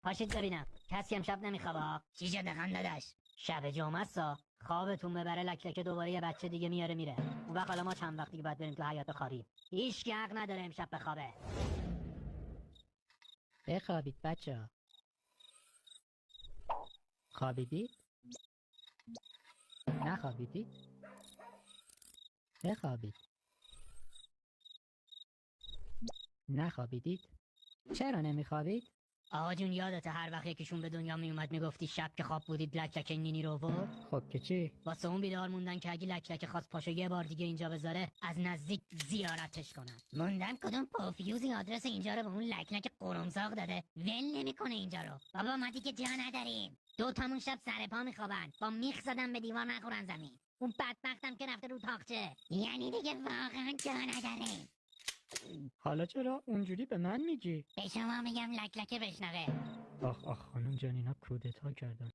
پاشید ببینم کسی هم شب نمیخوابه. چی شده خانداداش؟ شب جمعه است. خوابتون ببره لک دوباره یه بچه دیگه میاره میره. اون وقت حالا ما چند وقتی که باید بریم تو حیاط خوابی. هیچ حق نداره امشب بخوابه. بخوابید بچه‌ها. خوابیدید؟ نخوابیدید؟ بخوابید. نخوابیدید؟ چرا نمیخوابید؟ آقا جون یادته هر وقت یکیشون به دنیا میومد میگفتی شب که خواب بودید لک نینی رو آورد؟ خب که چی؟ واسه اون بیدار موندن که اگه لک خواست پاشو یه بار دیگه اینجا بذاره از نزدیک زیارتش کنن. موندن کدوم پوفیوزی آدرس اینجا رو به اون لک قرمساق داده ول نمیکنه اینجا رو. بابا ما دیگه جا نداریم. 2 تامون شب سر پا میخوابن با میخ زدن به دیوار نخورن زمین. اون بدبختم که رفته رو تاقچه. یعنی دیگه واقعا جا نداریم. حالا چرا اونجوری به من میگی؟ به شما میگم لک بشنوه. آخ خانم جان اینا کودتا کردن.